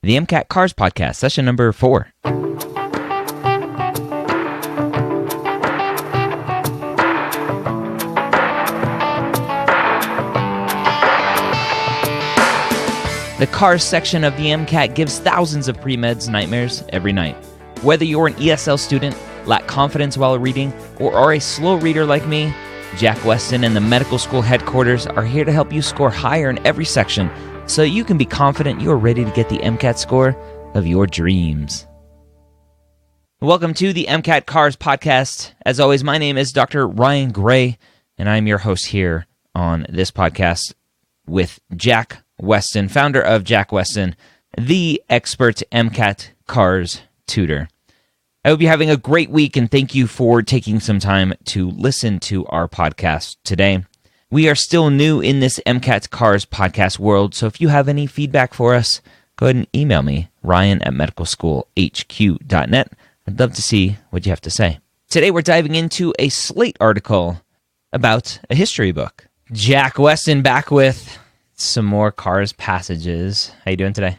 the MCAT Cars Podcast, session number 4. The Cars section of the MCAT gives thousands of pre-meds nightmares every night. Whether you're an ESL student, lack confidence while reading, or are a slow reader like me, Jack Westin and the medical school headquarters are here to help you score higher in every section so you can be confident you're ready to get the MCAT score of your dreams. Welcome to the MCAT Cars Podcast. As always, my name is Dr. Ryan Gray, and I'm your host here on this podcast with Jack Westin, founder of Jack Westin, the expert MCAT Cars tutor. I hope you're having a great week, and thank you for taking some time to listen to our podcast today. We are still new in this MCAT Cars podcast world, so if you have any feedback for us, go ahead and email me, ryan@medicalschoolhq.net. I'd love to see what you have to say. Today we're diving into a Slate article about a history book. Jack Westin back with some more Cars passages. How you doing today?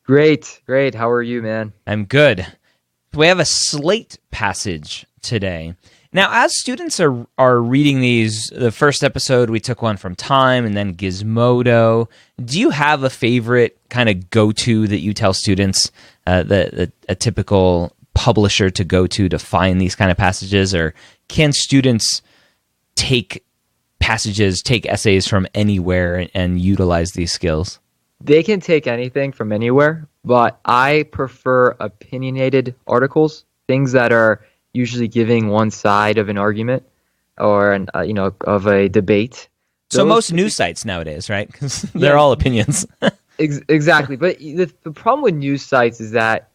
Great. How are you, man? I'm good. We have a Slate passage today. Now, as students are reading these, the first episode, we took one from Time and then Gizmodo. Do you have a favorite kind of go-to that you tell students, a typical publisher to go to find these kind of passages? Or can students take essays from anywhere and utilize these skills? They can take anything from anywhere, but I prefer opinionated articles, things that are usually giving one side of an argument or of a debate. So most news sites nowadays, right? Because they're all opinions. Exactly. But the problem with news sites is that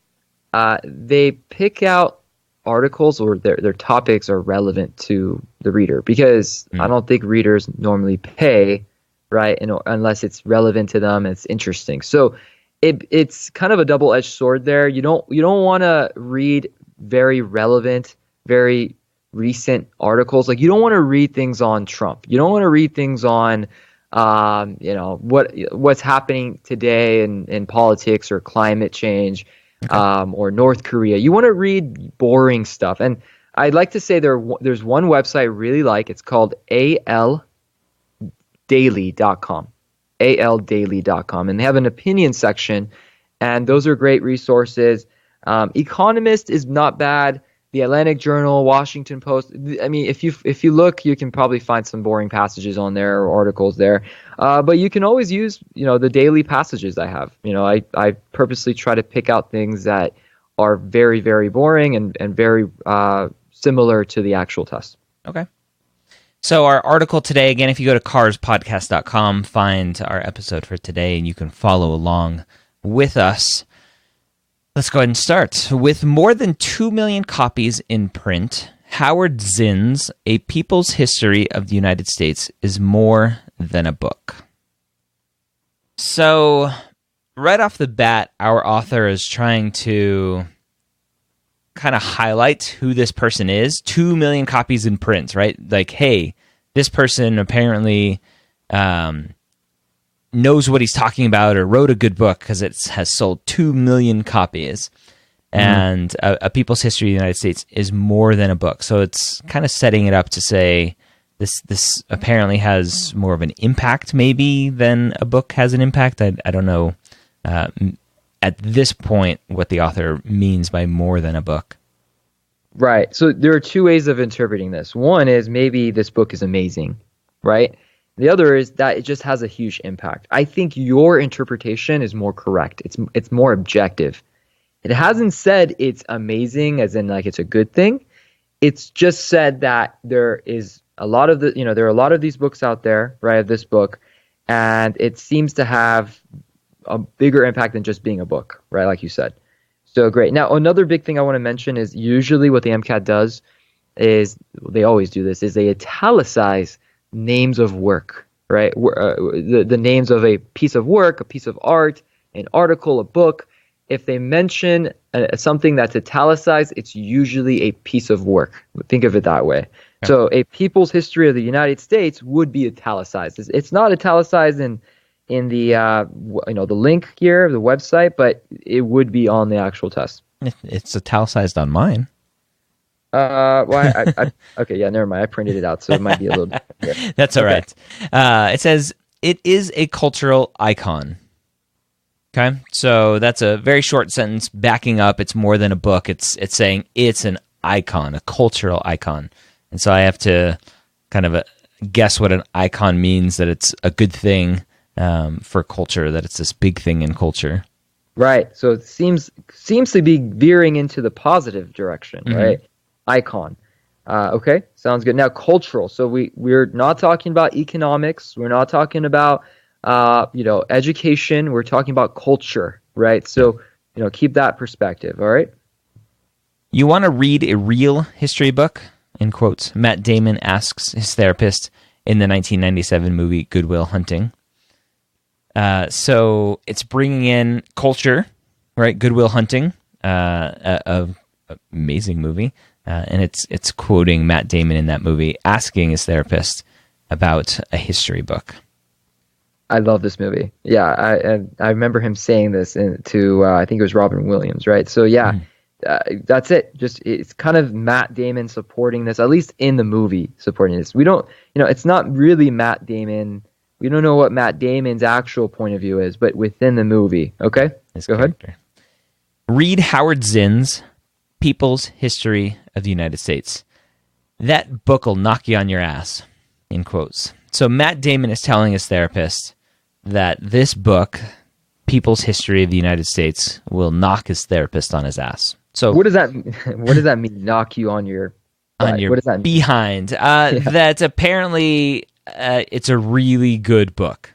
they pick out articles or their topics are relevant to the reader, because I don't think readers normally pay, right, unless it's relevant to them and it's interesting. So it's kind of a double-edged sword there. You don't want to read very relevant, very recent articles. Like, you don't want to read things on Trump. You don't want to read things on what's happening today in politics or climate change. Okay. Or North Korea. You want to read boring stuff. And I'd like to say there's one website I really like. It's called aldaily.com. aldaily.com. And they have an opinion section, and those are great resources. Economist is not bad. The Atlantic Journal, Washington Post. I mean, if you look, you can probably find some boring passages on there or articles there. But you can always use, the daily passages I have. I purposely try to pick out things that are very, very boring and very similar to the actual test. Okay. So our article today, again, if you go to carspodcast.com, find our episode for today, and you can follow along with us. Let's go ahead and start. With more than 2 million copies in print, Howard Zinn's A People's History of the United States is more than a book. So, right off the bat, our author is trying to kind of highlight who this person is. 2 million copies in print, right? Like, hey, this person apparently knows what he's talking about or wrote a good book because it has sold 2 million copies. And A People's History of the United States is more than a book. So it's kind of setting it up to say this apparently has more of an impact maybe than a book has an impact. I don't know at this point what the author means by more than a book. Right. So there are two ways of interpreting this. One is maybe this book is amazing, right? The other is that it just has a huge impact. I think your interpretation is more correct. It's more objective. It hasn't said it's amazing as in like it's a good thing. It's just said that there is a lot of there are a lot of these books out there, right, of this book, and it seems to have a bigger impact than just being a book, right, like you said. So great. Now, another big thing I want to mention is usually what the MCAT does is, they always do this, is they italicize names of work, right? The names of a piece of work, a piece of art, an article, a book. If they mention something that's italicized, it's usually a piece of work. Think of it that way. Okay. So A People's History of the United States would be italicized. It's not italicized in in the the link here, the website, but it would be on the actual test. It's italicized on mine. Okay, yeah, never mind. I printed it out, so it might be a little bit here. That's all right. It says it is a cultural icon. Okay, so that's a very short sentence backing up. It's more than a book. It's saying it's an icon, a cultural icon. And so I have to kind of guess what an icon means, that it's a good thing for culture, that it's this big thing in culture. Right. So it seems to be veering into the positive direction, right? Icon. Okay, sounds good. Now, cultural. So we're not talking about economics. We're not talking about education. We're talking about culture, right? So keep that perspective. All right. You want to read a real history book? In quotes, Matt Damon asks his therapist in the 1997 movie Good Will Hunting. So it's bringing in culture, right? Good Will Hunting, an amazing movie. And it's quoting Matt Damon in that movie, asking his therapist about a history book. I love this movie. Yeah, I remember him saying this to I think it was Robin Williams, right? So yeah, that's it. It's kind of Matt Damon supporting this, at least in the movie supporting this. We don't, it's not really Matt Damon. We don't know what Matt Damon's actual point of view is, but within the movie. Okay, go ahead. Read Howard Zinn's People's History of the United States. That book will knock you on your ass, in quotes. So Matt Damon is telling his therapist that this book, People's History of the United States, will knock his therapist on his ass. So what does that mean? Knock you on your what does that mean? Behind? That apparently it's a really good book.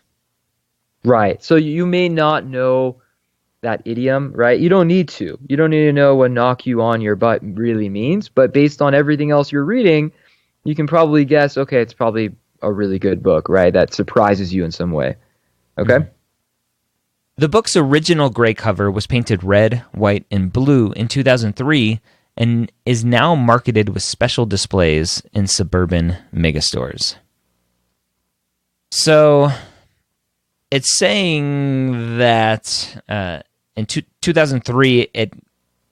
Right. So you may not know that idiom, right? You don't need to. You don't need to know what knock you on your butt really means, but based on everything else you're reading, you can probably guess, okay, it's probably a really good book, right? That surprises you in some way. Okay? The book's original gray cover was painted red, white, and blue in 2003 and is now marketed with special displays in suburban megastores. So it's saying that in 2003 it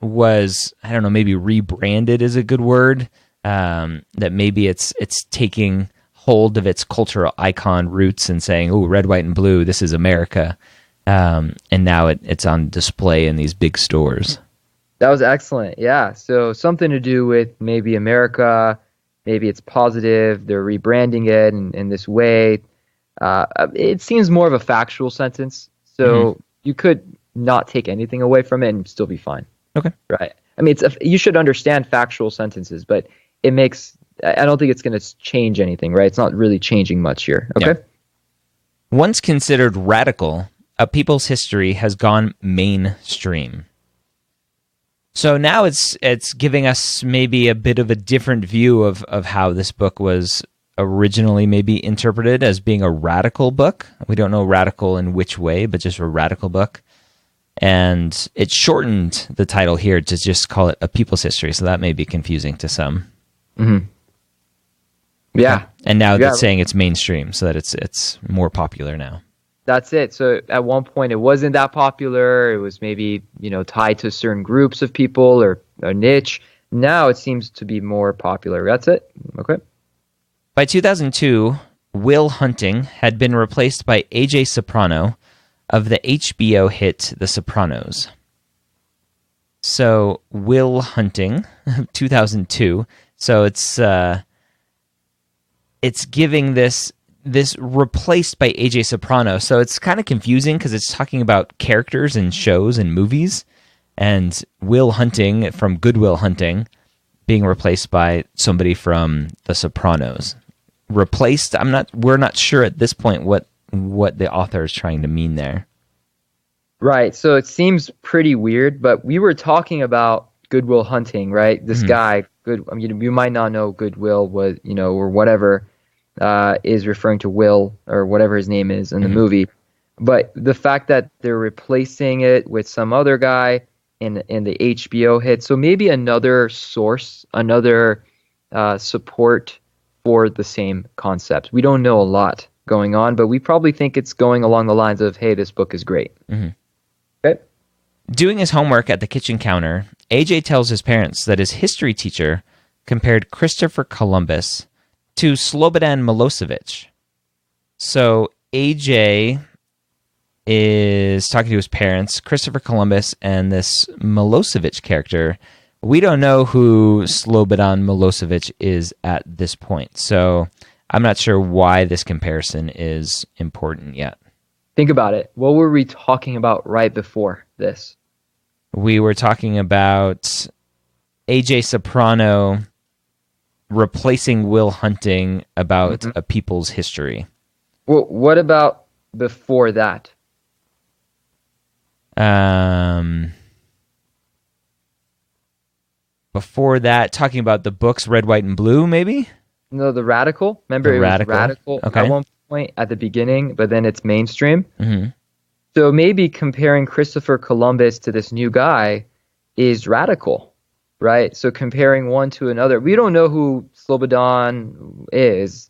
was, I don't know, maybe rebranded is a good word, that maybe it's taking hold of its cultural icon roots and saying, oh, red, white, and blue, this is America. And now it's on display in these big stores. That was excellent. Yeah. So something to do with maybe America, maybe it's positive. They're rebranding it in this way. It seems more of a factual sentence. So you could not take anything away from it and still be fine. Okay. Right. I mean, you should understand factual sentences, but I don't think it's going to change anything, right? It's not really changing much here. Okay. Yeah. Once considered radical, A People's History has gone mainstream. So now it's giving us maybe a bit of a different view of how this book was originally maybe interpreted as being a radical book. We don't know radical in which way, but just a radical book. And it shortened the title here to just call it A People's History, so that may be confusing to some. Mm-hmm. Yeah. And now it's saying it's mainstream, so that it's more popular now. That's it. So at one point it wasn't that popular. It was maybe, tied to certain groups of people or a niche. Now it seems to be more popular. That's it. Okay. By 2002, Will Hunting had been replaced by AJ Soprano of the HBO hit The Sopranos. So Will Hunting, 2002. So it's giving this replaced by AJ Soprano. So it's kind of confusing because it's talking about characters in shows and movies, and Will Hunting from Good Will Hunting being replaced by somebody from The Sopranos. Replaced, we're not sure at this point what the author is trying to mean there. Right. So it seems pretty weird, but we were talking about Good Will Hunting, right? This guy, you might not know Goodwill was, or whatever, is referring to Will or whatever his name is in the movie. But the fact that they're replacing it with some other guy in the HBO hit, so maybe another source, another support for the same concept. We don't know a lot going on, but we probably think it's going along the lines of, hey, this book is great. Mm-hmm. Okay. Doing his homework at the kitchen counter, AJ tells his parents that his history teacher compared Christopher Columbus to Slobodan Milosevic. So AJ is talking to his parents, Christopher Columbus and this Milosevic character. We don't know who Slobodan Milosevic is at this point, so I'm not sure why this comparison is important yet. Think about it. What were we talking about right before this? We were talking about AJ Soprano replacing Will Hunting about a people's history. Well, what about before that? Before that, talking about the books Red, White, and Blue, maybe? No, The Radical. Remember, The it Radical. was Radical Okay. at one point at the beginning, but then it's mainstream. Mm-hmm. So maybe comparing Christopher Columbus to this new guy is radical, right? So comparing one to another. We don't know who Slobodan is,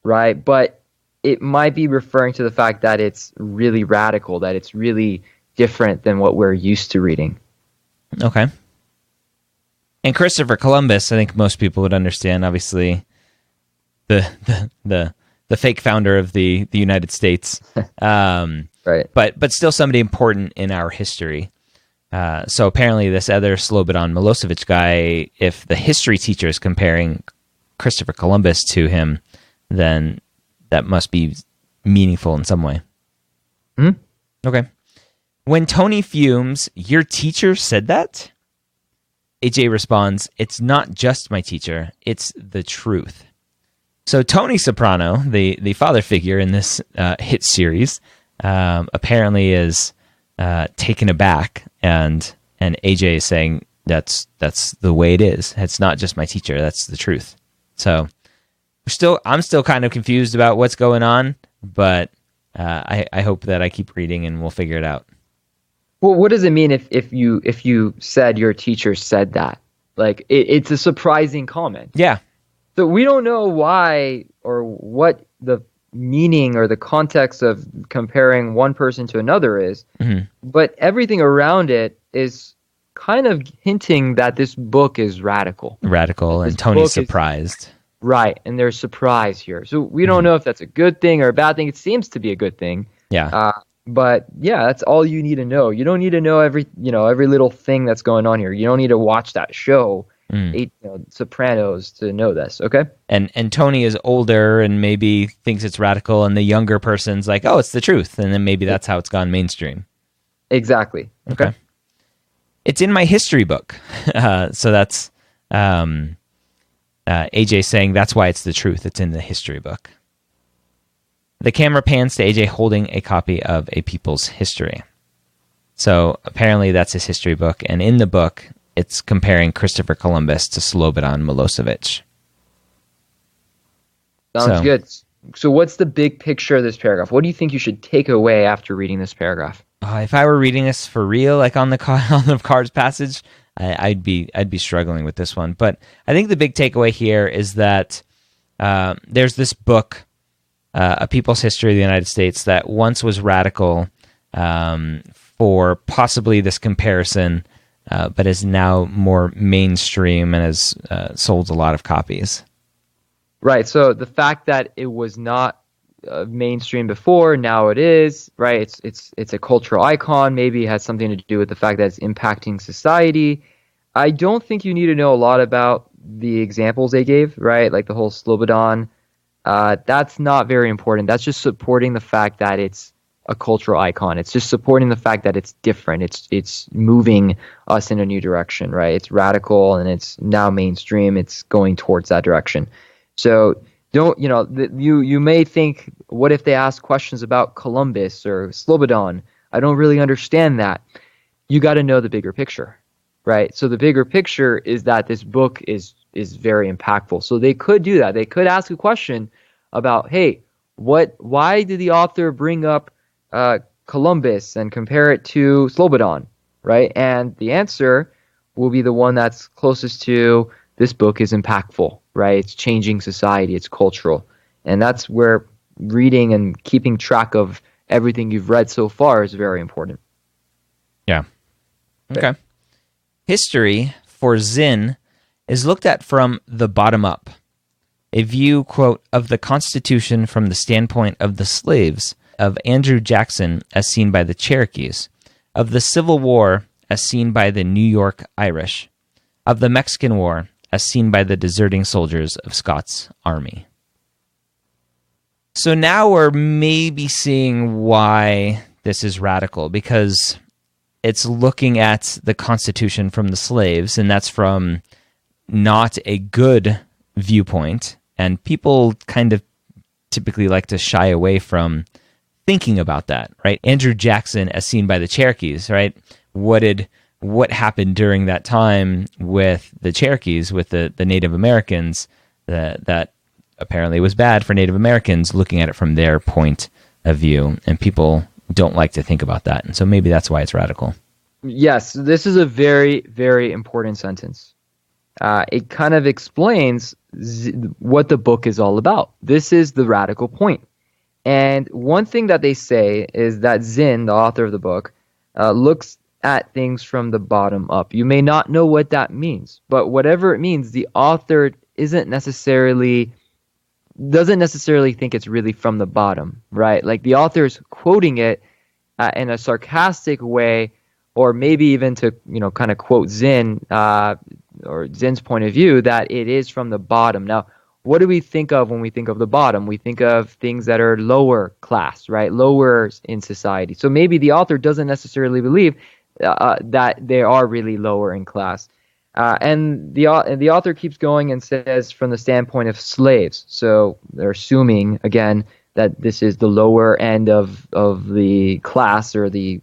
right? But it might be referring to the fact that it's really radical, that it's really different than what we're used to reading. Okay. And Christopher Columbus, I think most people would understand, obviously, the fake founder of the United States. Right. But still somebody important in our history. So apparently this other Slobodan Milosevic guy, if the history teacher is comparing Christopher Columbus to him, then that must be meaningful in some way. Mm-hmm. Okay. When Tony fumes, your teacher said that? AJ responds, it's not just my teacher, it's the truth. So Tony Soprano, the father figure in this hit series, apparently is taken aback, and AJ is saying that's the way it is. It's not just my teacher, that's the truth. So I'm still kind of confused about what's going on, but I hope that I keep reading and we'll figure it out. Well, what does it mean if you said your teacher said that? Like, it's a surprising comment. Yeah. So we don't know why or what the meaning or the context of comparing one person to another is, but everything around it is kind of hinting that this book is radical. Radical, and Tony's surprised. Right, and there's surprise here. So we don't know if that's a good thing or a bad thing. It seems to be a good thing. Yeah. But yeah, that's all you need to know. You don't need to know every little thing that's going on here. You don't need to watch that show, Sopranos, to know this. Okay. And Tony is older and maybe thinks it's radical, and the younger person's like, oh, it's the truth, and then maybe that's how it's gone mainstream. Exactly. Okay. It's in my history book, so that's AJ saying that's why it's the truth. It's in the history book. The camera pans to AJ holding a copy of A People's History. So apparently that's his history book, and in the book, it's comparing Christopher Columbus to Slobodan Milosevic. Sounds good. So what's the big picture of this paragraph? What do you think you should take away after reading this paragraph? If I were reading this for real, like on the cards passage, I'd be struggling with this one. But I think the big takeaway here is that there's this book, A People's History of the United States, that once was radical for possibly this comparison, but is now more mainstream and has sold a lot of copies. Right. So the fact that it was not mainstream before, now it is. Right. It's a cultural icon. Maybe it has something to do with the fact that it's impacting society. I don't think you need to know a lot about the examples they gave. Right. Like the whole Slobodan. That's not very important. That's just supporting the fact that it's a cultural icon. It's just supporting the fact that it's different. It's moving us in a new direction, right? It's radical and it's now mainstream. It's going towards that direction. So you may think, what if they ask questions about Columbus or Slobodan? I don't really understand that. You got to know the bigger picture, right? So the bigger picture is that this book is very impactful. So they could do that. They could ask a question about, hey, why did the author bring up Columbus and compare it to Slobodan, right? And the answer will be the one that's closest to this book is impactful, right? It's changing society, it's cultural. And that's where, reading and keeping track of everything you've read so far is very important. Yeah. Okay. History for Zinn is looked at from the bottom up. A view, quote, of the Constitution from the standpoint of the slaves, of Andrew Jackson as seen by the Cherokees, of the Civil War as seen by the New York Irish, of the Mexican War as seen by the deserting soldiers of Scott's army. So now we're maybe seeing why this is radical, because it's looking at the Constitution from the slaves, and that's from not a good viewpoint, and people kind of typically like to shy away from thinking about that, right? Andrew Jackson as seen by the Cherokees, right? What happened during that time with the Cherokees, with the Native Americans, that apparently was bad for Native Americans, looking at it from their point of view, and people don't like to think about that, and so maybe that's why it's radical. Yes, this is a very, very important sentence. It kind of explains what the book is all about. This is the radical point. And one thing that they say is that Zinn, the author of the book, looks at things from the bottom up. You may not know what that means, but whatever it means, the author doesn't necessarily think it's really from the bottom, right? Like the author's quoting it in a sarcastic way, or maybe even to, kind of quote Zinn, or Zinn's point of view, that it is from the bottom. Now, what do we think of when we think of the bottom? We think of things that are lower class, right? Lower in society. So maybe the author doesn't necessarily believe that they are really lower in class. And the author keeps going and says from the standpoint of slaves. So they're assuming, again, that this is the lower end of the class or the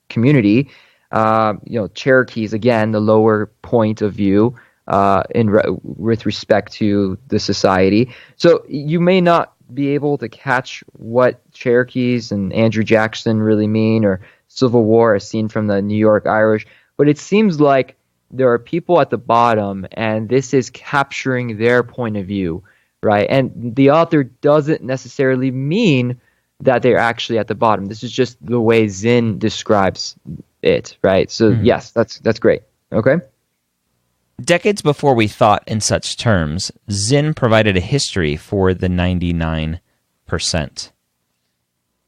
community. Cherokees, again, the lower point of view with respect to the society. So you may not be able to catch what Cherokees and Andrew Jackson really mean, or Civil War as seen from the New York Irish, but it seems like there are people at the bottom, and this is capturing their point of view, right? And the author doesn't necessarily mean that they're actually at the bottom. This is just the way Zinn describes it, right? So yes, that's great. Okay. Decades before we thought in such terms, Zinn provided a history for the 99%.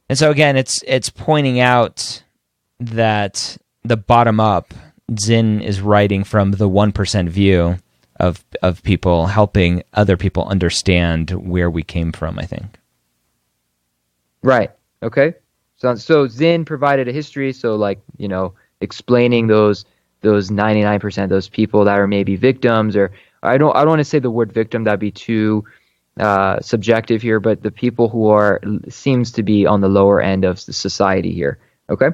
And so again, it's pointing out that the bottom up, Zinn is writing from the 1% view of people, helping other people understand where we came from, I think. Right. Okay. So Zinn provided a history, so explaining those 99%, those people that are maybe victims, or I don't want to say the word victim, that'd be too subjective here, but the people who seems to be on the lower end of the society here. Okay.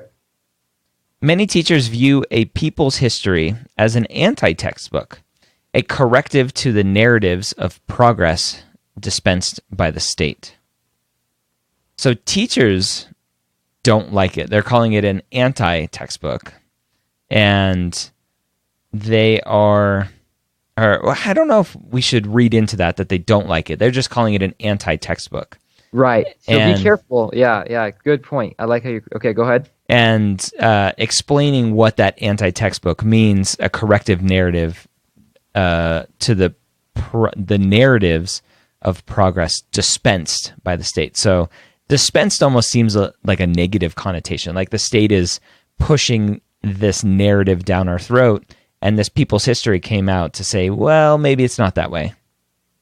Many teachers view A People's History as an anti-textbook, a corrective to the narratives of progress dispensed by the state. So teachers don't like it. They're calling it an anti-textbook. And they or I don't know if we should read into that they don't like it. They're just calling it an anti-textbook. Right. So be careful. Yeah. Good point. I like how you... Okay, go ahead. And explaining what that anti-textbook means, a corrective narrative to the narratives of progress dispensed by the state. So dispensed almost seems like a negative connotation, like the state is pushing this narrative down our throat, and this People's History came out to say, well, maybe it's not that way.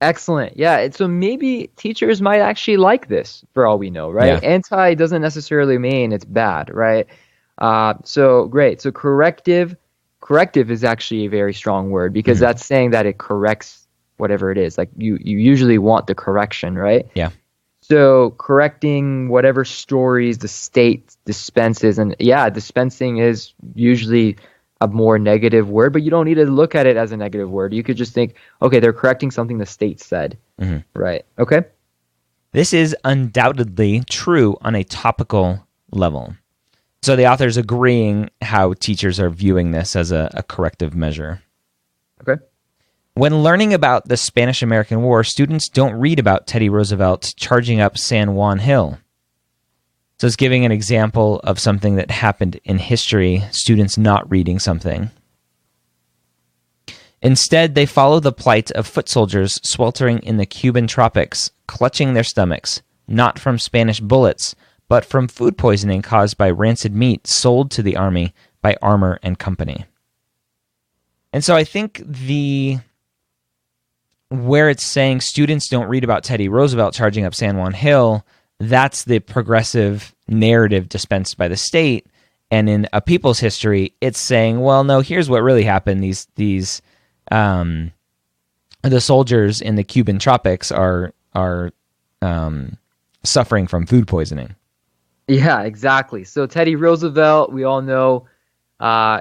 Excellent. Yeah. So maybe teachers might actually like this, for all we know, right? Yeah. Anti doesn't necessarily mean it's bad, right? So great. So corrective is actually a very strong word, because that's saying that it corrects whatever it is. Like you usually want the correction, right? Yeah. So correcting whatever stories the state dispenses, and dispensing is usually a more negative word, but you don't need to look at it as a negative word. You could just think, okay, they're correcting something the state said, right? Okay. This is undoubtedly true on a topical level. So the author's agreeing how teachers are viewing this as a corrective measure. Okay. When learning about the Spanish-American War, students don't read about Teddy Roosevelt charging up San Juan Hill. So it's giving an example of something that happened in history, students not reading something. Instead, they follow the plight of foot soldiers sweltering in the Cuban tropics, clutching their stomachs, not from Spanish bullets, but from food poisoning caused by rancid meat sold to the army by Armour and Company. And so I think where it's saying students don't read about Teddy Roosevelt charging up San Juan Hill, that's the progressive narrative dispensed by the state. And in A People's History, it's saying, well, no, here's what really happened. The soldiers in the Cuban tropics are suffering from food poisoning. Yeah, exactly. So Teddy Roosevelt, we all know,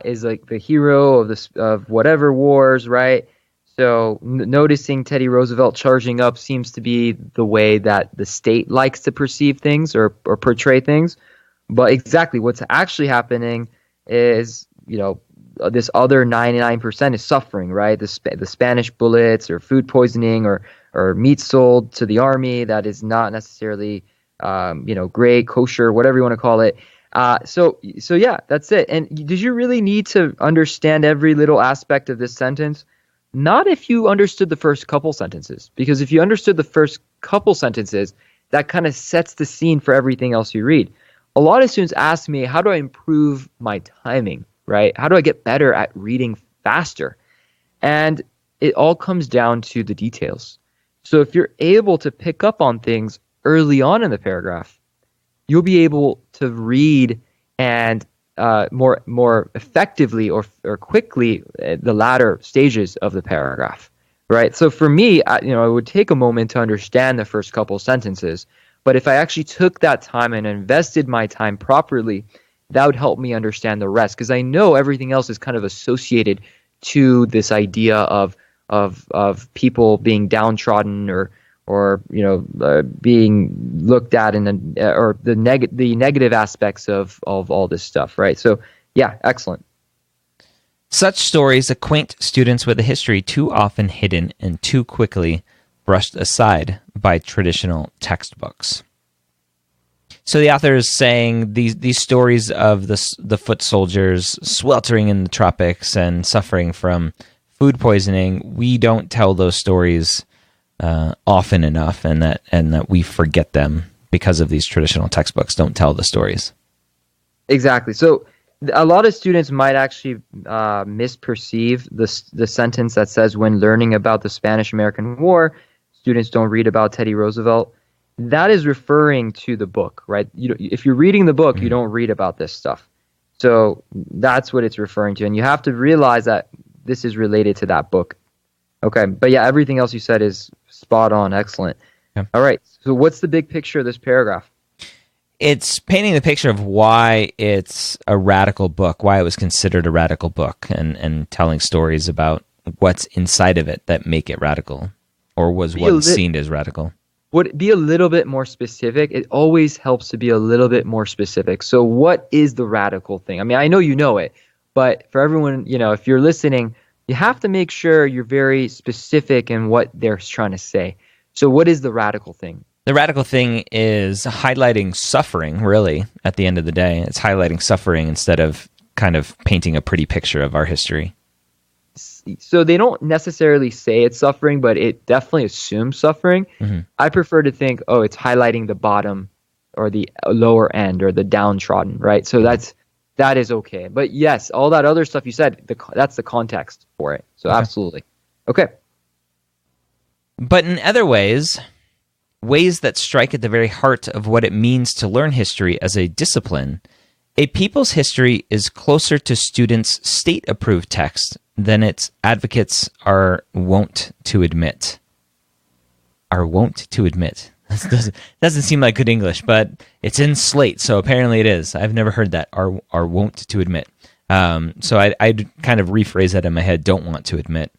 is like the hero of whatever wars, right? So noticing Teddy Roosevelt charging up seems to be the way that the state likes to perceive things or portray things. But exactly what's actually happening is, this other 99% is suffering, right? The Spanish bullets or food poisoning or meat sold to the army that is not necessarily, great, kosher, whatever you want to call it. So yeah, that's it. And did you really need to understand every little aspect of this sentence? Not if you understood the first couple sentences, because if you understood the first couple sentences, that kind of sets the scene for everything else you read. A lot of students ask me, how do I improve my timing, right? How do I get better at reading faster? And it all comes down to the details. So if you're able to pick up on things early on in the paragraph, you'll be able to read and more effectively or quickly the latter stages of the paragraph, right? So for me, it would take a moment to understand the first couple sentences, but if I actually took that time and invested my time properly, that would help me understand the rest, because I know everything else is kind of associated to this idea of people being downtrodden or being looked at or the negative aspects of all this stuff, right? So yeah, excellent. Such stories acquaint students with a history too often hidden and too quickly brushed aside by traditional textbooks. So the author is saying these stories of the foot soldiers sweltering in the tropics and suffering from food poisoning, we don't tell those stories often enough, and that we forget them because of these traditional textbooks don't tell the stories. Exactly. So a lot of students might actually misperceive the sentence that says, when learning about the Spanish-American War, students don't read about Teddy Roosevelt. That is referring to the book, right? If you're reading the book, you don't read about this stuff. So that's what it's referring to. And you have to realize that this is related to that book. Okay. But yeah, everything else you said is spot on. Excellent. Yeah. All right. So what's the big picture of this paragraph? It's painting the picture of why it's a radical book, why it was considered a radical book, and telling stories about what's inside of it that make it radical, or was once seen as radical. Would it be a little bit more specific? It always helps to be a little bit more specific. So what is the radical thing? I mean, I know you know it, but for everyone, if you're listening, you have to make sure you're very specific in what they're trying to say. So what is the radical thing? The radical thing is highlighting suffering, really, at the end of the day. It's highlighting suffering instead of kind of painting a pretty picture of our history. So they don't necessarily say it's suffering, but it definitely assumes suffering. Mm-hmm. I prefer to think, it's highlighting the bottom or the lower end or the downtrodden, right? So that is okay. But yes, all that other stuff you said, that's the context for it. So okay. Absolutely. Okay. But in other ways that strike at the very heart of what it means to learn history as a discipline, A People's History is closer to students' state-approved text than its advocates are wont to admit. Are wont to admit. Doesn't seem like good English, but it's in Slate, so apparently it is. I've never heard that. Are wont to admit. So I'd kind of rephrase that in my head. Don't want to admit.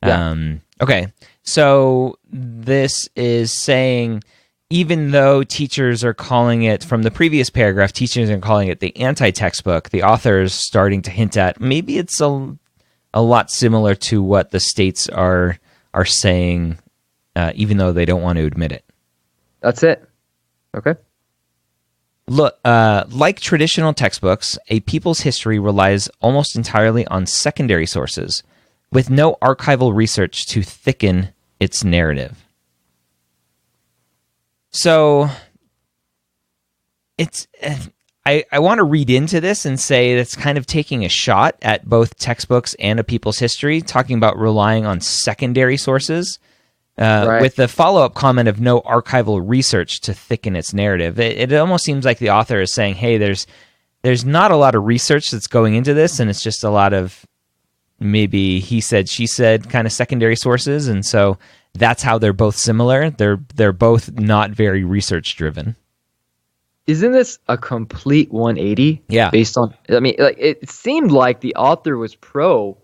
Yeah. Okay, so this is saying, even though teachers are calling it, from the previous paragraph, teachers are calling it the anti-textbook, the author's starting to hint at maybe it's a a lot similar to what the states are saying, even though they don't want to admit it. That's it. Okay. Look, like traditional textbooks, A People's History relies almost entirely on secondary sources, with no archival research to thicken its narrative. So, I want to read into this and say that's kind of taking a shot at both textbooks and A People's History, talking about relying on secondary sources. Right. With the follow-up comment of no archival research to thicken its narrative. It almost seems like the author is saying, hey, there's not a lot of research that's going into this, and it's just a lot of maybe he said, she said kind of secondary sources, and so that's how they're both similar. They're both not very research-driven. Isn't this a complete 180? Yeah. Based on, I mean, like it seemed like the author was pro,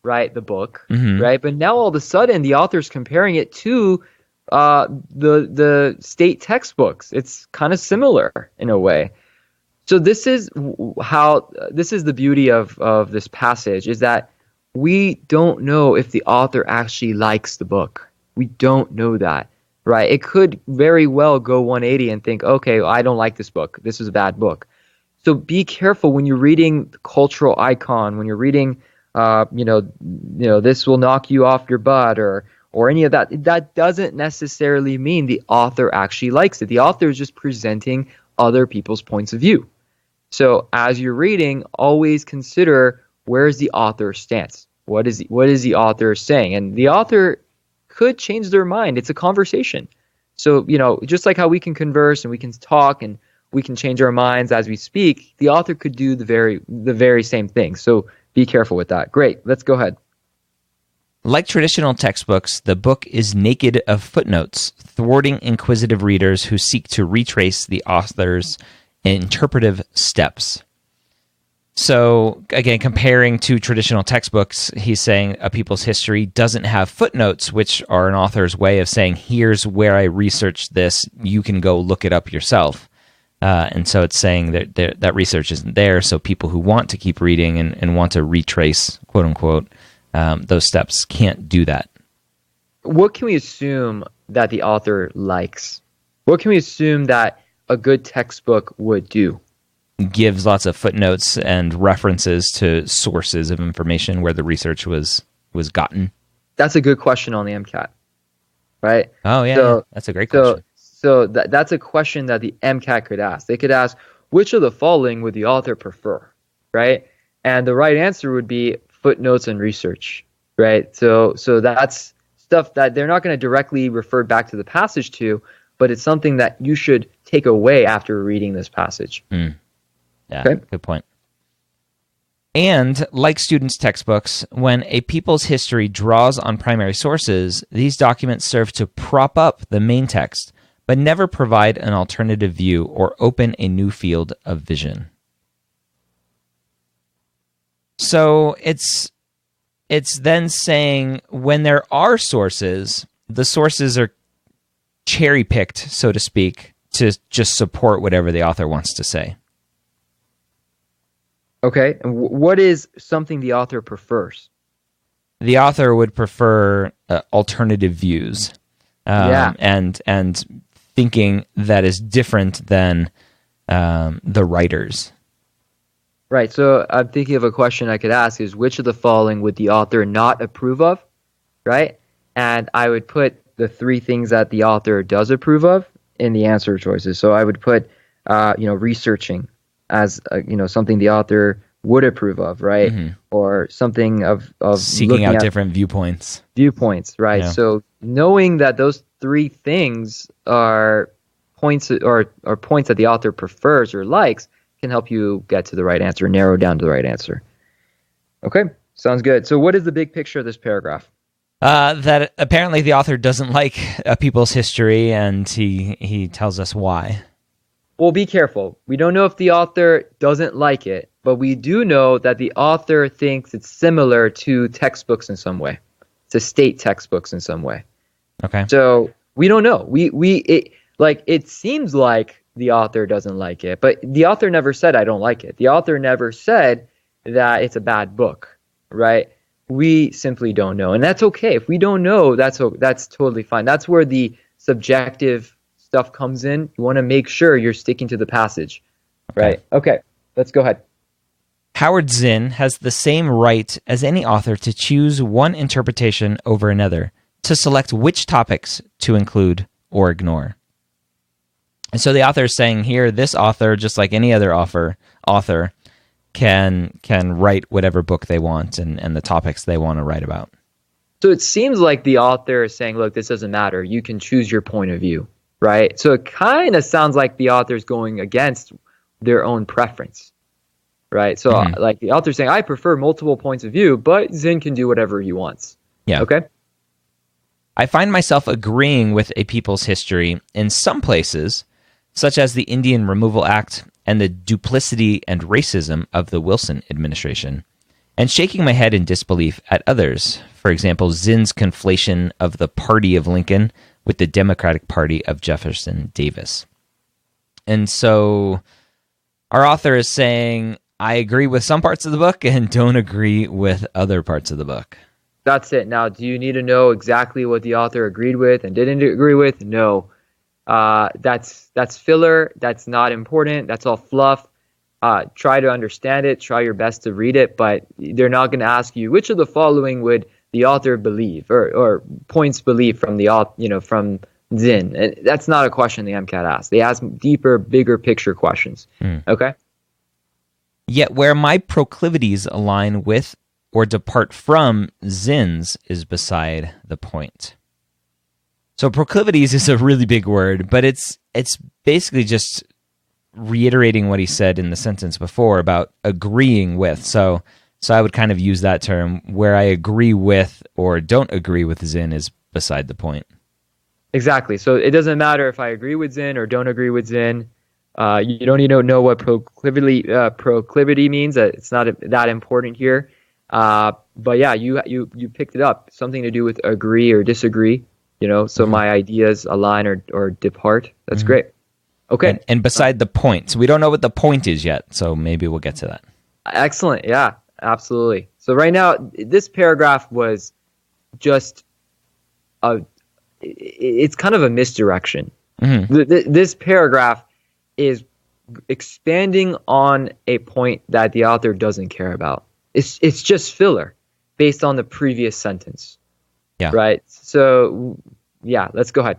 right, the book, right? But now all of a sudden the author's comparing it to the state textbooks. It's kind of similar in a way. So this is the beauty of this passage, is that we don't know if the author actually likes the book. We don't know that, right? It could very well go 180 and think, okay, I don't like this book. This is a bad book. So be careful when you're reading cultural icon, when you're reading this will knock you off your butt or any of that. That doesn't necessarily mean the author actually likes it. The author is just presenting other people's points of view. So as you're reading, always consider, where is the author's stance? What is the author saying? And the author could change their mind. It's a conversation. So, just like how we can converse and we can talk and we can change our minds as we speak, the author could do the very same thing. So be careful with that. Great. Let's go ahead. Like traditional textbooks, the book is naked of footnotes, thwarting inquisitive readers who seek to retrace the author's interpretive steps. So, again, comparing to traditional textbooks, he's saying A People's History doesn't have footnotes, which are an author's way of saying, here's where I researched this, you can go look it up yourself. And so it's saying that research isn't there, so people who want to keep reading and want to retrace, quote unquote, those steps can't do that. What can we assume that the author likes? What can we assume that a good textbook would do? Gives lots of footnotes and references to sources of information where the research was gotten. That's a good question on the MCAT, right? Oh, yeah, that's a great question. So that's a question that the MCAT could ask. They could ask, which of the following would the author prefer, right? And the right answer would be footnotes and research, right? So that's stuff that they're not going to directly refer back to the passage to, but it's something that you should take away after reading this passage. Yeah, okay. Good point. And like students' textbooks, when A People's History draws on primary sources, these documents serve to prop up the main text, but never provide an alternative view or open a new field of vision. So it's then saying when there are sources, the sources are cherry-picked, so to speak, to just support whatever the author wants to say. Okay, and what is something the author prefers? The author would prefer alternative views, and thinking that is different than the writers. Right, so I'm thinking of a question I could ask is, which of the following would the author not approve of, right? And I would put the three things that the author does approve of in the answer choices. So I would put, researching as, something the author would approve of, right? Mm-hmm. Or something of seeking out different viewpoints. Right? Yeah. So knowing that those three things are points or points that the author prefers or likes can help you get to the right answer, narrow down to the right answer. Okay, sounds good. So what is the big picture of this paragraph? That apparently the author doesn't like A People's History, and he tells us why. Well, be careful. We don't know if the author doesn't like it, but we do know that the author thinks it's similar to textbooks in some way, to state textbooks in some way. Okay. So we don't know. It seems like the author doesn't like it, but the author never said I don't like it. The author never said that it's a bad book, right? we simply don't know. And that's okay. If we don't know, that's totally fine. That's where the subjective stuff comes in. You want to make sure you're sticking to the passage, right? Okay, let's go ahead. Howard Zinn has the same right as any author to choose one interpretation over another, to select which topics to include or ignore. And so the author is saying here, this author, just like any other author can write whatever book they want and the topics they want to write about. So it seems like the author is saying, look, this doesn't matter. You can choose your point of view, right? So it kind of sounds like the author is going against their own preference, right? So like the author saying, I prefer multiple points of view, but Zinn can do whatever he wants. Yeah. Okay. I find myself agreeing with a people's history in some places, such as the Indian Removal Act and the duplicity and racism of the Wilson administration, and shaking my head in disbelief at others. For example, Zinn's conflation of the Party of Lincoln with the Democratic Party of Jefferson Davis. And so our author is saying, I agree with some parts of the book and don't agree with other parts of the book. That's it. Now, do you need to know exactly what the author agreed with and didn't agree with? No. That's filler. That's not important. That's all fluff. Try to understand it. Try your best to read it, but they're not going to ask you which of the following would the author believe or points believe from the from Zinn. And that's not a question the MCAT asks. They ask deeper, bigger picture questions. Okay. Yet where my proclivities align with or depart from Zinn's is beside the point. So proclivities is a really big word, but it's basically just reiterating what he said in the sentence before about agreeing with. So I would kind of use that term. Where I agree with or don't agree with Zinn is beside the point. Exactly. So it doesn't matter if I agree with Zinn or don't agree with Zinn. You don't need to know what proclivity means. It's not that important here. But yeah, you picked it up. Something to do with agree or disagree. So my ideas align or depart. That's great. Okay. And beside the point. So we don't know what the point is yet. So maybe we'll get to that. Excellent. Yeah, absolutely. So right now, this paragraph was just it's kind of a misdirection. This paragraph is expanding on a point that the author doesn't care about. It's just filler based on the previous sentence. Yeah. Right. So, yeah, let's go ahead.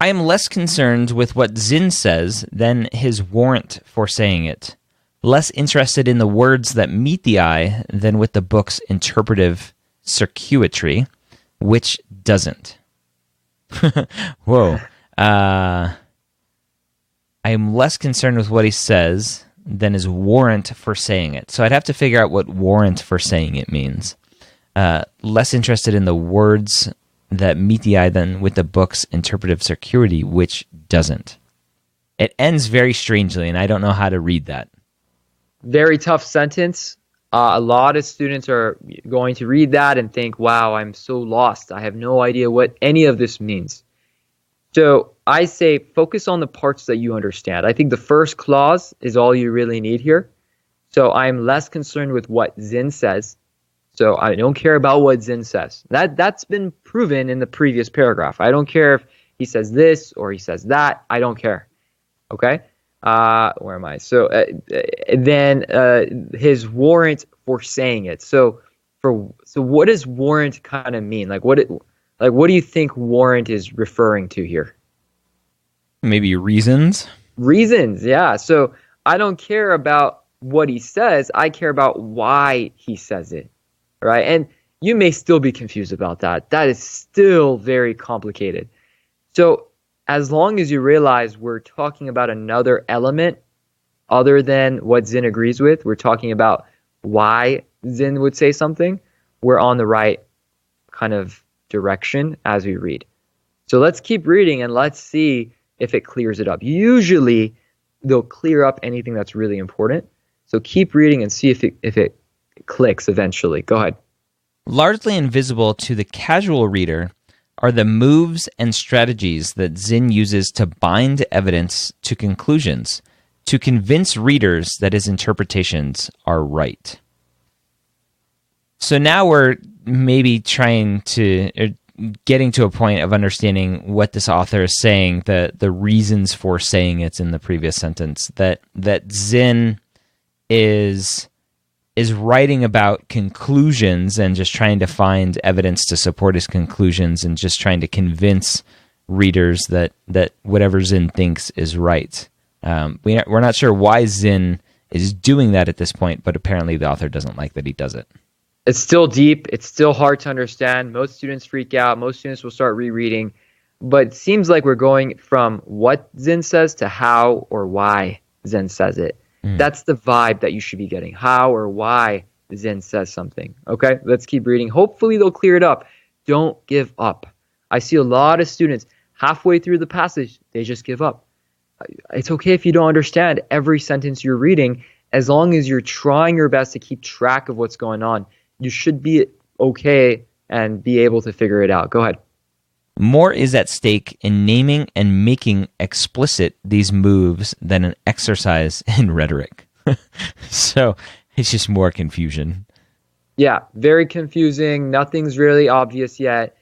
I am less concerned with what Zinn says than his warrant for saying it. Less interested in the words that meet the eye than with the book's interpretive circuitry, which doesn't. Whoa. I am less concerned with what he says than his warrant for saying it. So I'd have to figure out what warrant for saying it means. Less interested in the words that meet the eye than with the book's interpretive circuity, which doesn't. It ends very strangely, and I don't know how to read that. Very tough sentence. A lot of students are going to read that and think, wow, I'm so lost. I have no idea what any of this means. So I say focus on the parts that you understand. I think the first clause is all you really need here. So I'm less concerned with what Zinn says. So I don't care about what Zinn says. That's been proven in the previous paragraph. I don't care if he says this or he says that. I don't care. Okay? Where am I? So then his warrant for saying it. So what does warrant kind of mean? What do you think warrant is referring to here? Maybe reasons? Reasons, yeah. So I don't care about what he says. I care about why he says it. Right? And you may still be confused about that. That is still very complicated. So as long as you realize we're talking about another element other than what Zinn agrees with, we're talking about why Zinn would say something, we're on the right kind of direction as we read. So let's keep reading and let's see if it clears it up. Usually they'll clear up anything that's really important. So keep reading and see if it clicks eventually. Go ahead. Largely invisible to the casual reader are the moves and strategies that Zinn uses to bind evidence to conclusions, to convince readers that his interpretations are right. So now we're maybe getting to a point of understanding what this author is saying, the reasons for saying it in the previous sentence, that Zinn is writing about conclusions and just trying to find evidence to support his conclusions and just trying to convince readers that whatever Zinn thinks is right. We're not sure why Zinn is doing that at this point, but apparently the author doesn't like that he does it. It's still deep. It's still hard to understand. Most students freak out. Most students will start rereading. But it seems like we're going from what Zinn says to how or why Zinn says it. That's the vibe that you should be getting. How or why Zinn says something. Okay, let's keep reading. Hopefully they'll clear it up. Don't give up. I see a lot of students halfway through the passage, they just give up. It's okay if you don't understand every sentence you're reading, as long as you're trying your best to keep track of what's going on. You should be okay and be able to figure it out. Go ahead. More is at stake in naming and making explicit these moves than an exercise in rhetoric. So it's just more confusion. Yeah, very confusing. Nothing's really obvious yet.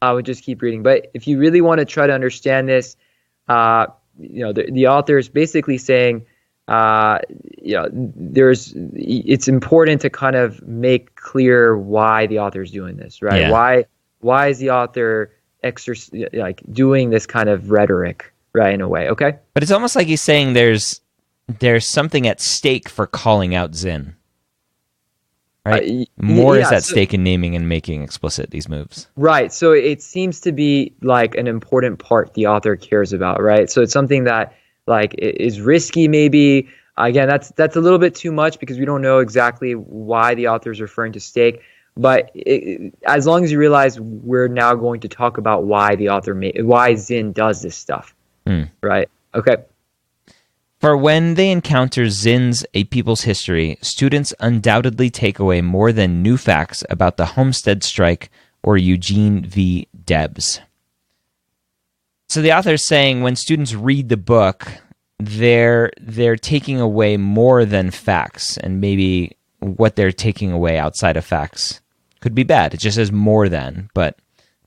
I would just keep reading. But if you really want to try to understand this, the author is basically saying, it's important to kind of make clear why the author is doing this, right? Yeah. Why is the author doing this kind of rhetoric, right? In a way, okay. But it's almost like he's saying there's something at stake for calling out Zinn. Right? More is at stake in naming and making explicit these moves. Right. So it seems to be like an important part the author cares about, right? So it's something that is risky maybe. Again, that's a little bit too much because we don't know exactly why the author is referring to stake. But as long as you realize we're now going to talk about why why Zinn does this stuff, right? Okay. For when they encounter Zinn's A People's History, students undoubtedly take away more than new facts about the Homestead Strike or Eugene v. Debs. So the author is saying when students read the book, they're taking away more than facts, and maybe what they're taking away outside of facts could be bad. It just says more than, but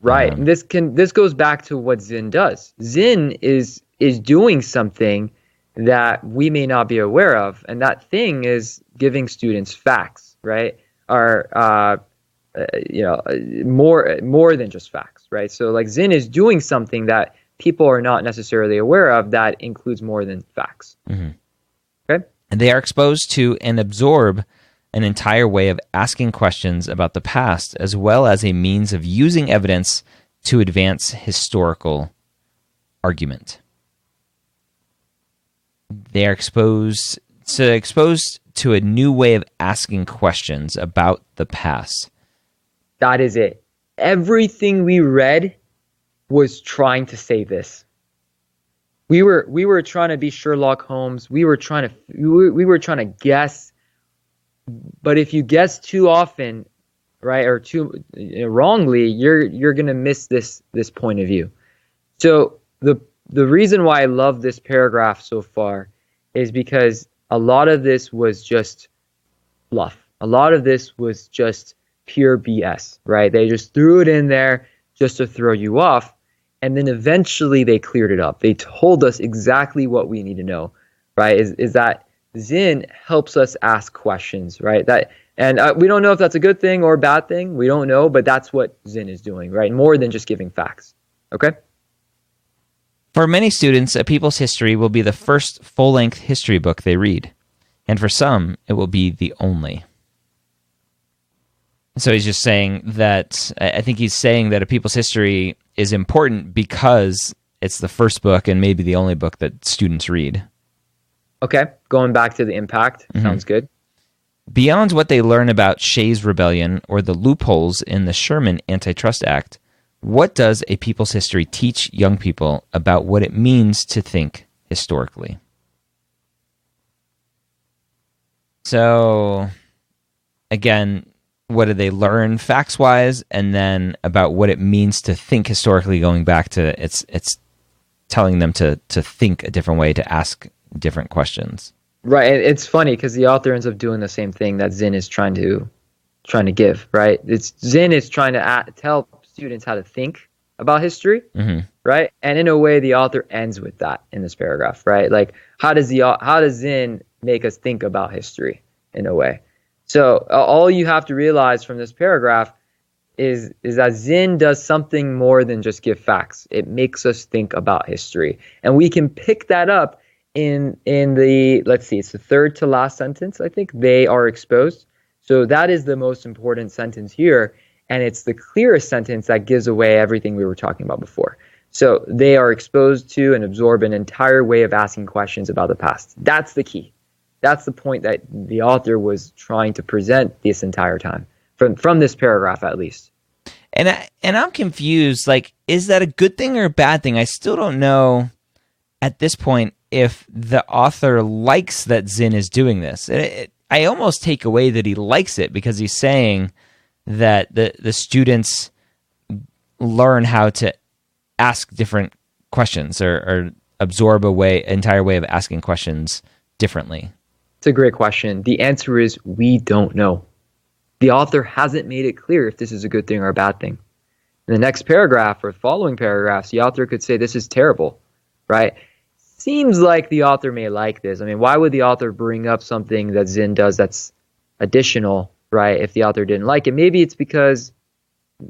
right. This goes back to what Zinn does. Zinn is doing something that we may not be aware of, and that thing is giving students facts, right? Or more than just facts, right? So Zinn is doing something that people are not necessarily aware of that includes more than facts. Mm-hmm. Okay? And they are exposed to and absorb an entire way of asking questions about the past, as well as a means of using evidence to advance historical argument. They are exposed to a new way of asking questions about the past. That is it. Everything we read was trying to say this. We were trying to be Sherlock Holmes. We were trying to guess. But if you guess too often, right, or too wrongly, you're gonna miss this point of view. So the reason why I love this paragraph so far is because a lot of this was just fluff. A lot of this was just pure BS, right? They just threw it in there just to throw you off, and then eventually they cleared it up. They told us exactly what we need to know, right? Is that Zinn helps us ask questions, right? We don't know if that's a good thing or a bad thing. We don't know, but that's what Zinn is doing, right? More than just giving facts, okay? For many students, A People's History will be the first full-length history book they read, and for some, it will be the only. So he's just saying that, I think he's saying that A People's History is important because it's the first book and maybe the only book that students read. Okay, going back to the impact, sounds good. Beyond what they learn about Shays' Rebellion or the loopholes in the Sherman Antitrust Act, what does A People's History teach young people about what it means to think historically? So, again, what do they learn facts-wise, and then about what it means to think historically, going back to it's telling them to think a different way, to ask different questions. Right, and it's funny because the author ends up doing the same thing that Zinn is trying to trying to give, right? Zinn is trying to tell students how to think about history, right? And in a way, the author ends with that in this paragraph, right? Like, how does Zinn make us think about history in a way? So all you have to realize from this paragraph is that Zinn does something more than just give facts. It makes us think about history, and we can pick that up in the, let's see, it's the third to last sentence. I think they are exposed. So that is the most important sentence here. And it's the clearest sentence that gives away everything we were talking about before. So they are exposed to and absorb an entire way of asking questions about the past. That's the key. That's the point that the author was trying to present this entire time, from this paragraph at least. And I'm confused. Like, is that a good thing or a bad thing? I still don't know at this point if the author likes that Zinn is doing this. I almost take away that he likes it, because he's saying that the students learn how to ask different questions, or absorb entire way of asking questions differently. It's a great question. The answer is we don't know. The author hasn't made it clear if this is a good thing or a bad thing. In the next paragraph or following paragraphs, the author could say this is terrible, right? Seems like the author may like this. I mean, why would the author bring up something that Zinn does that's additional, right, if the author didn't like it? Maybe it's because,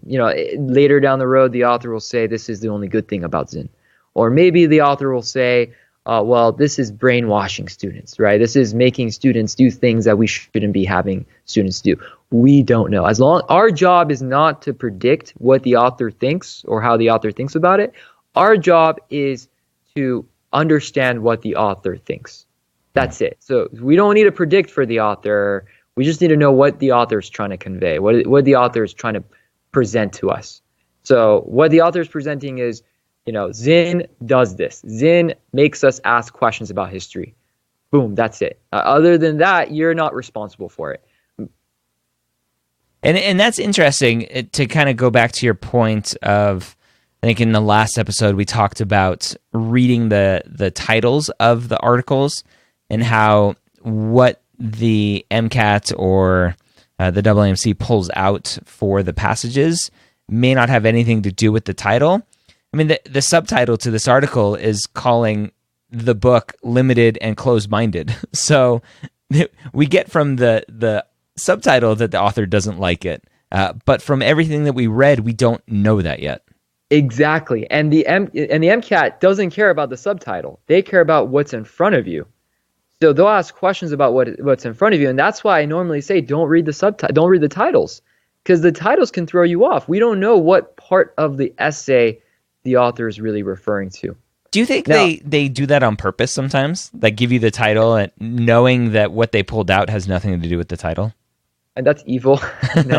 later down the road, the author will say this is the only good thing about Zinn. Or maybe the author will say, well, this is brainwashing students, right? This is making students do things that we shouldn't be having students do. We don't know. Our job is not to predict what the author thinks or how the author thinks about it. Our job is to understand what the author thinks. That's it. So we don't need to predict for the author. We just need to know what the author is trying to convey, what the author is trying to present to us. So what the author is presenting is, Zinn does this. Zinn makes us ask questions about history. Boom, that's it. Other than that, you're not responsible for it. And that's interesting to kind of go back to your point of, I think in the last episode we talked about reading the titles of the articles, and how what the MCAT or the AAMC pulls out for the passages may not have anything to do with the title. I mean, the subtitle to this article is calling the book limited and closed-minded. So we get from the subtitle that the author doesn't like it. But from everything that we read, we don't know that yet. Exactly. And the MCAT doesn't care about the subtitle. They care about what's in front of you. So they'll ask questions about what's in front of you. And that's why I normally say don't read the titles, because the titles can throw you off. We don't know what part of the essay the author is really referring to. Do you think they do that on purpose sometimes? Like give you the title and knowing that what they pulled out has nothing to do with the title? And that's evil. No.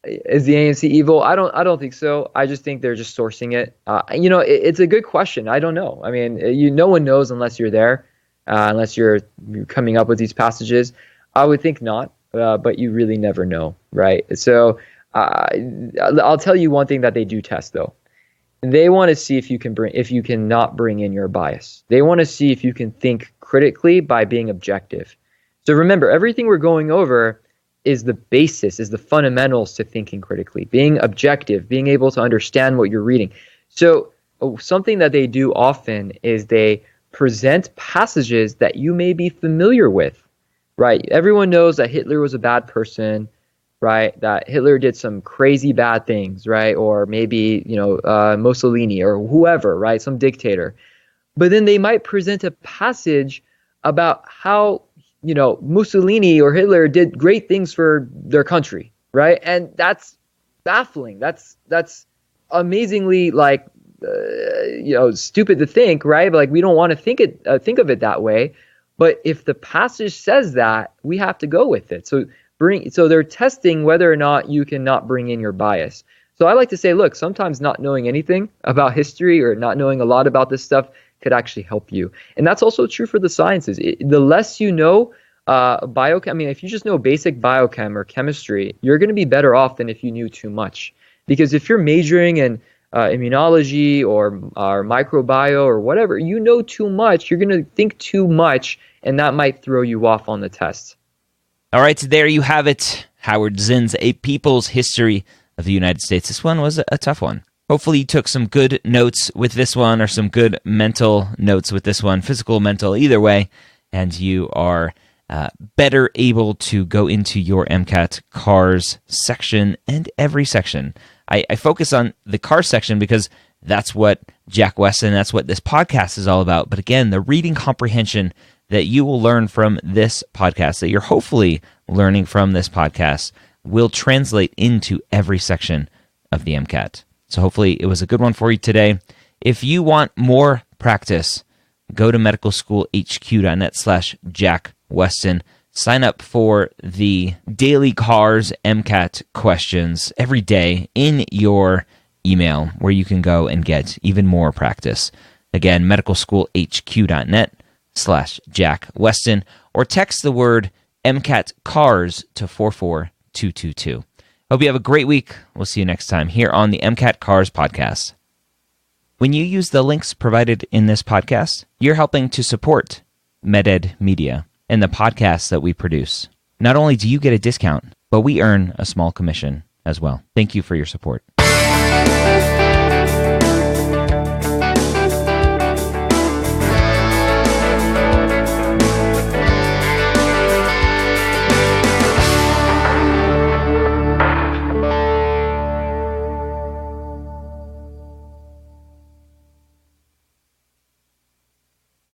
Is the AMC evil? I don't think so. I just think they're just sourcing it. It's a good question. I don't know. I mean, no one knows unless you're there, unless you're coming up with these passages. I would think not, but you really never know, right? So I'll tell you one thing that they do test though. They want to see if you can not bring in your bias. They want to see if you can think critically by being objective. So remember, everything we're going over is the basis, is the fundamentals to thinking critically, being objective, being able to understand what you're reading. So something that they do often is they present passages that you may be familiar with, right? Everyone knows that Hitler was a bad person, right? That Hitler did some crazy bad things, right? Or maybe, Mussolini or whoever, right? Some dictator. But then they might present a passage about how Mussolini or Hitler did great things for their country, right? And that's baffling. That's amazingly stupid to think, right? But we don't want to think of it that way. But if the passage says that, we have to go with it. So they're testing whether or not you can not bring in your bias. So I like to say, look, sometimes not knowing anything about history or not knowing a lot about this stuff could actually help you. And that's also true for the sciences. The less you know biochem, if you just know basic biochem or chemistry, you're going to be better off than if you knew too much. Because if you're majoring in immunology or microbiome or whatever, you know too much, you're going to think too much, and that might throw you off on the test. All right, so there you have it. Howard Zinn's A People's History of the United States. This one was a tough one. Hopefully you took some good notes with this one, or some good mental notes with this one, physical, mental, either way, and you are better able to go into your MCAT cars section and every section. I focus on the cars section because that's what Jack Westin, that's what this podcast is all about. But again, the reading comprehension that you will learn from this podcast, that you're hopefully learning from this podcast, will translate into every section of the MCAT. So hopefully it was a good one for you today. If you want more practice, go to medicalschoolhq.net/Jack Westin. Sign up for the daily cars MCAT questions every day in your email, where you can go and get even more practice. Again, medicalschoolhq.net/Jack Westin, or text the word MCAT cars to 44222. Hope you have a great week. We'll see you next time here on the MCAT Cars podcast. When you use the links provided in this podcast, you're helping to support MedEd Media and the podcasts that we produce. Not only do you get a discount, but we earn a small commission as well. Thank you for your support.